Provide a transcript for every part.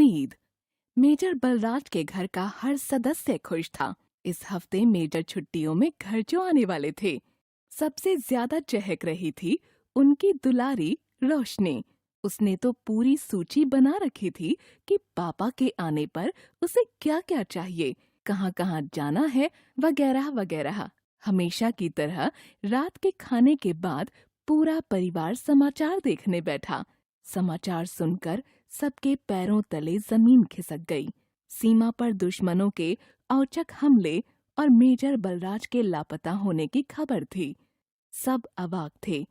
उम्मीद। मेजर बलराज के घर का हर सदस्य खुश था। इस हफ्ते मेजर छुट्टियों में घर जो आने वाले थे। सबसे ज्यादा चहक रही थी उनकी दुलारी रोशनी। उसने तो पूरी सूची बना रखी थी कि पापा के आने पर उसे क्या क्या चाहिए, कहाँ कहाँ जाना है, वगैरह वगैरह। हमेशा की तरह रात के खाने के बाद पूरा परिवार समाचार देखने बैठा। समाचार सुनकर सबके पैरों तले जमीन खिसक गई। सीमा पर दुश्मनों के औचक हमले और मेजर बलराज के लापता होने की खबर थी। सब अवाक थे।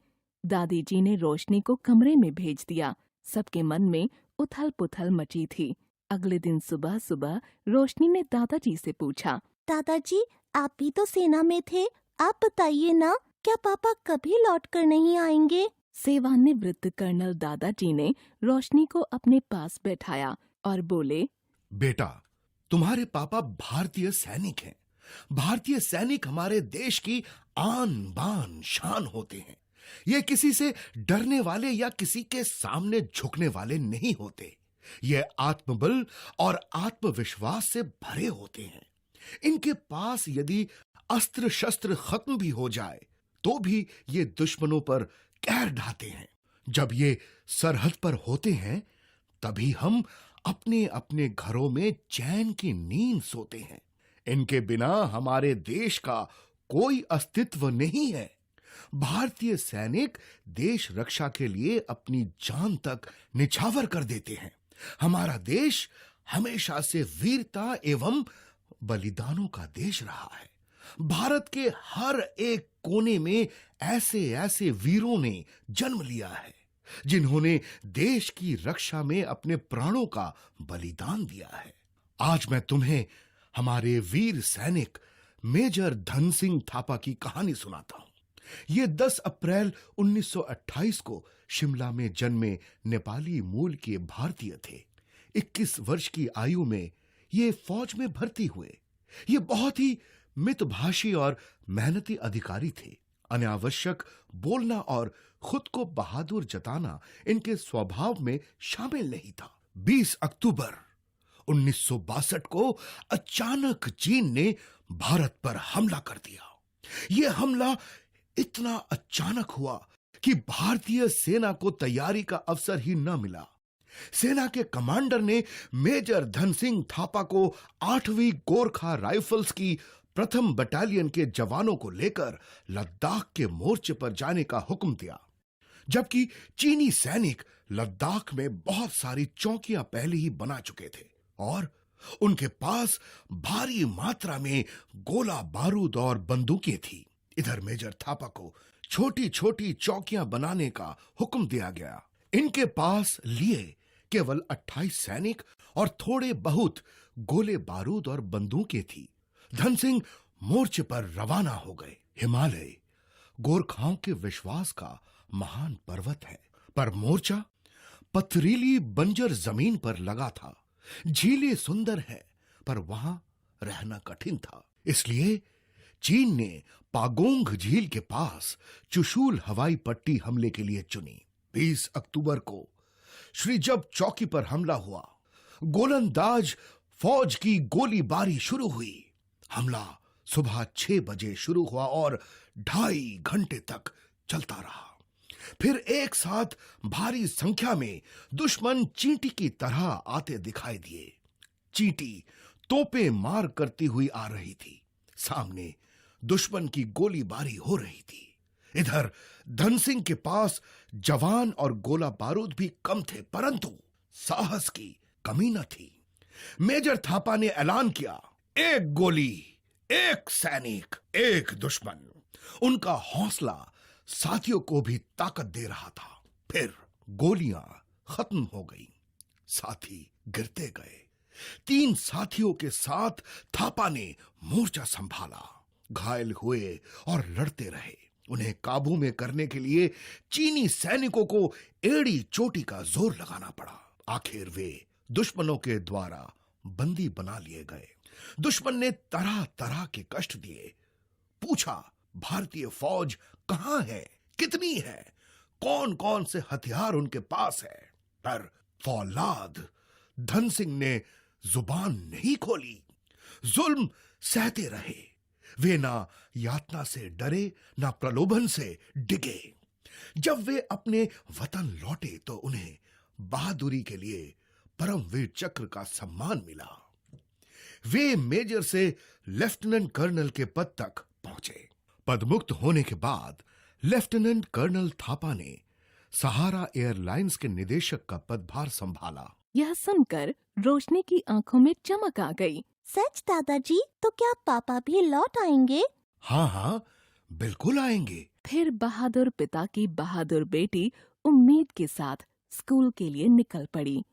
दादी जी ने रोशनी को कमरे में भेज दिया। सबके मन में उथल पुथल मची थी। अगले दिन सुबह सुबह रोशनी ने दादाजी से पूछा, दादाजी, आप भी तो सेना में थे, आप बताइए ना, क्या पापा कभी लौट कर नहीं आएंगे? सेवानिवृत्त कर्नल दादाजी ने रोशनी को अपने पास बैठाया और बोले, बेटा, तुम्हारे पापा भारतीय सैनिक हैं। भारतीय सैनिक हमारे देश की आन बान शान होते हैं। ये किसी से डरने वाले या किसी के सामने झुकने वाले नहीं होते। ये आत्मबल और आत्मविश्वास से भरे होते हैं। इनके पास यदि अस्त्र शस्त्र खत्म भी हो जाए तो भी ये दुश्मनों पर कहर ढाते हैं। जब ये सरहद पर होते हैं तभी हम अपने अपने घरों में चैन की नींद सोते हैं। इनके बिना हमारे देश का कोई अस्तित्व नहीं है। भारतीय सैनिक देश रक्षा के लिए अपनी जान तक निछावर कर देते हैं। हमारा देश हमेशा से वीरता एवं बलिदानों का देश रहा है। भारत के हर एक कोने में ऐसे ऐसे वीरों ने जन्म लिया है जिन्होंने देश की रक्षा में अपने प्राणों का बलिदान दिया है। आज मैं तुम्हें हमारे वीर सैनिक मेजर धन सिंह थापा की कहानी सुनाता हूं। ये 10 अप्रैल 1928 को शिमला में जन्मे नेपाली मूल के भारतीय थे। 21 वर्ष की आयु में ये फौज में भर्ती हुए। ये बहुत ही मितभाषी और मेहनती अधिकारी थे। अनावश्यक बोलना और खुद को बहादुर जताना इनके स्वभाव में शामिल नहीं था। 20 अक्टूबर 1962 को अचानक चीन ने भारत पर हमला कर दिया। यह हमला इतना अचानक हुआ कि भारतीय सेना को तैयारी का अवसर ही न मिला। सेना के कमांडर ने मेजर धन सिंह थापा को 8वीं गोरखा राइफल्स की प्रथम बटालियन के जवानों को लेकर लद्दाख के मोर्चे पर जाने का हुक्म दिया। जबकि चीनी सैनिक लद्दाख में बहुत सारी चौकियां पहले ही बना चुके थे और उनके पास भारी मात्रा में गोला बारूद और बंदूकें थी। इधर मेजर थापा को छोटी छोटी चौकियां बनाने का हुक्म दिया गया। इनके पास लिए केवल 28 सैनिक और थोड़े बहुत गोले बारूद और बंदूकें थी। धन सिंह मोर्चे पर रवाना हो गए। हिमालय गोरखाओं के विश्वास का महान पर्वत है, पर मोर्चा पथरीली बंजर जमीन पर लगा था। झीलें सुंदर है पर वहां रहना कठिन था। इसलिए चीन ने पागोंग झील के पास चुशूल हवाई पट्टी हमले के लिए चुनी। 20 अक्टूबर को श्रीजब चौकी पर हमला हुआ। गोलंदाज फौज की गोलीबारी शुरू हुई। हमला सुबह 6 बजे शुरू हुआ और 2.5 घंटे तक चलता रहा। फिर एक साथ भारी संख्या में दुश्मन चींटी की तरह आते दिखाई दिए। चींटी तोपें मार करती हुई आ रही थी। सामने दुश्मन की गोलीबारी हो रही थी। इधर धन सिंह के पास जवान और गोला बारूद भी कम थे, परंतु साहस की कमी न थी। मेजर थापा ने ऐलान किया, 1 गोली, 1 सैनिक, 1 दुश्मन। उनका हौसला साथियों को भी ताकत दे रहा था। फिर गोलियां खत्म हो गईं। साथी गिरते गए। 3 साथियों के साथ थापा ने मोर्चा संभाला। घायल हुए और लड़ते रहे। उन्हें काबू में करने के लिए चीनी सैनिकों को एड़ी चोटी का जोर लगाना पड़ा। आखिर वे दुश्मनों के द्वारा बंदी बना लिए गए। दुश्मन ने तरह तरह के कष्ट दिए। पूछा, भारतीय फौज कहां है, कितनी है, कौन कौन से हथियार उनके पास है। पर फौलाद धन सिंह ने जुबान नहीं खोली। जुल्म सहते रहे। वे ना यातना से डरे, ना प्रलोभन से डिगे। जब वे अपने वतन लौटे तो उन्हें बहादुरी के लिए परमवीर चक्र का सम्मान मिला। वे मेजर से लेफ्टिनेंट कर्नल के पद तक पहुंचे। पदमुक्त होने के बाद लेफ्टिनेंट कर्नल थापा ने सहारा एयरलाइंस के निदेशक का पदभार संभाला। यह सुनकर रोशनी की आंखों में चमक आ गई। सच दादाजी, तो क्या पापा भी लौट आएंगे? हाँ हाँ, बिल्कुल आएंगे। फिर बहादुर पिता की बहादुर बेटी उम्मीद के साथ स्कूल के लिए निकल पड़ी।